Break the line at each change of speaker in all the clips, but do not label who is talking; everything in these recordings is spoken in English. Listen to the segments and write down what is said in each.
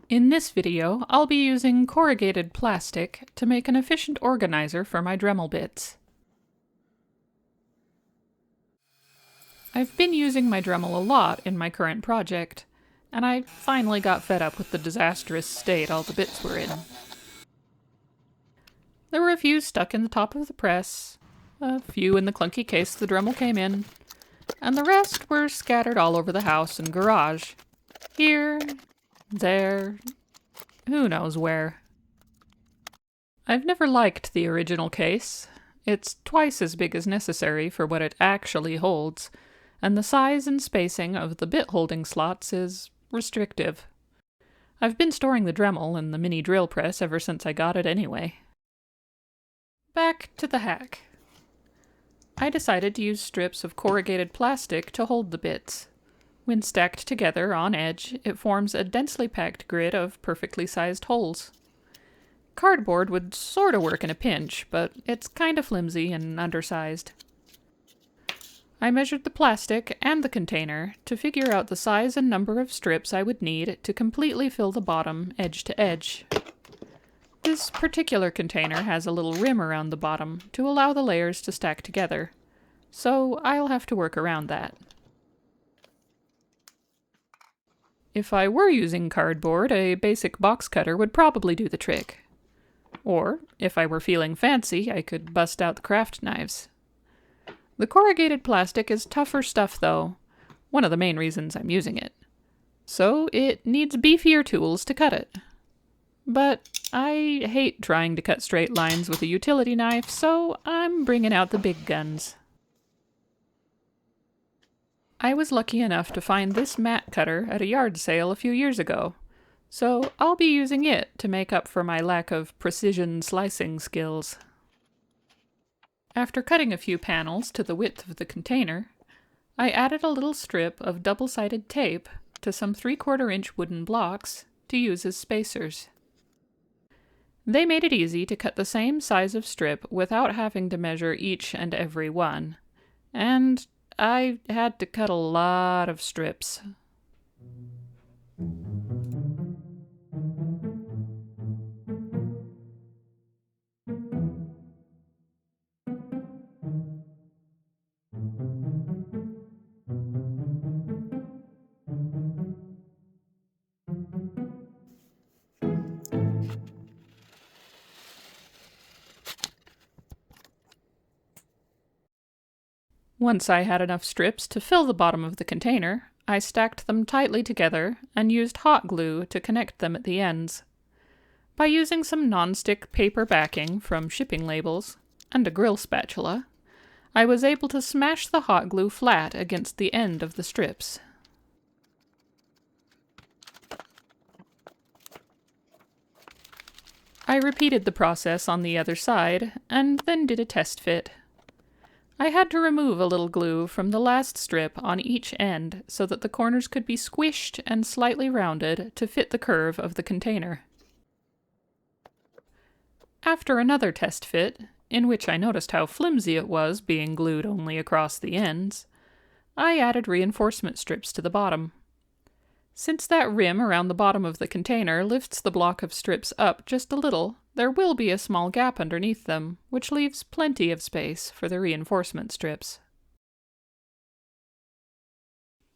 In this video, I'll be using corrugated plastic to make an efficient organizer for my Dremel bits. I've been using my Dremel a lot in my current project, and I finally got fed up with the disastrous state all the bits were in. There were a few stuck in the top of the press, a few in the clunky case the Dremel came in, and the rest were scattered all over the house and garage. Here, there, who knows where. I've never liked the original case. It's twice as big as necessary for what it actually holds, and the size and spacing of the bit holding slots is restrictive. I've been storing the Dremel in the mini drill press ever since I got it anyway. Back to the hack. I decided to use strips of corrugated plastic to hold the bits. When stacked together on edge, it forms a densely packed grid of perfectly sized holes. Cardboard would sort of work in a pinch, but it's kind of flimsy and undersized. I measured the plastic and the container to figure out the size and number of strips I would need to completely fill the bottom edge to edge. This particular container has a little rim around the bottom to allow the layers to stack together, so I'll have to work around that. If I were using cardboard, a basic box cutter would probably do the trick. Or, if I were feeling fancy, I could bust out the craft knives. The corrugated plastic is tougher stuff, though, one of the main reasons I'm using it. So it needs beefier tools to cut it. But I hate trying to cut straight lines with a utility knife, so I'm bringing out the big guns. I was lucky enough to find this mat cutter at a yard sale a few years ago, so I'll be using it to make up for my lack of precision slicing skills. After cutting a few panels to the width of the container, I added a little strip of double-sided tape to some 3/4-inch wooden blocks to use as spacers. They made it easy to cut the same size of strip without having to measure each and every one, and I had to cut a lot of strips. Once I had enough strips to fill the bottom of the container, I stacked them tightly together and used hot glue to connect them at the ends. By using some nonstick paper backing from shipping labels and a grill spatula, I was able to smash the hot glue flat against the end of the strips. I repeated the process on the other side and then did a test fit. I had to remove a little glue from the last strip on each end so that the corners could be squished and slightly rounded to fit the curve of the container. After another test fit, in which I noticed how flimsy it was being glued only across the ends, I added reinforcement strips to the bottom. Since that rim around the bottom of the container lifts the block of strips up just a little, there will be a small gap underneath them, which leaves plenty of space for the reinforcement strips.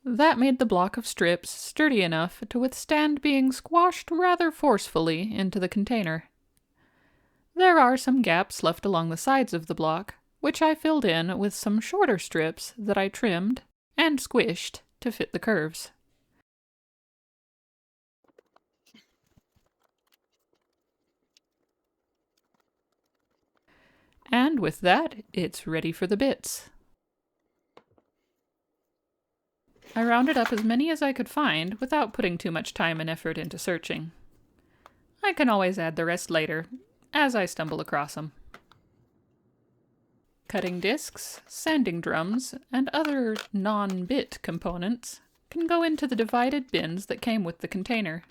That made the block of strips sturdy enough to withstand being squashed rather forcefully into the container. There are some gaps left along the sides of the block, which I filled in with some shorter strips that I trimmed and squished to fit the curves. And with that, it's ready for the bits. I rounded up as many as I could find without putting too much time and effort into searching. I can always add the rest later, as I stumble across them. Cutting discs, sanding drums, and other non-bit components can go into the divided bins that came with the container.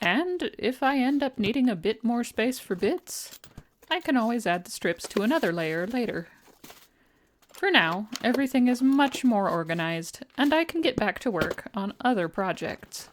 And if I end up needing a bit more space for bits, I can always add the strips to another layer later. For now, everything is much more organized, and I can get back to work on other projects.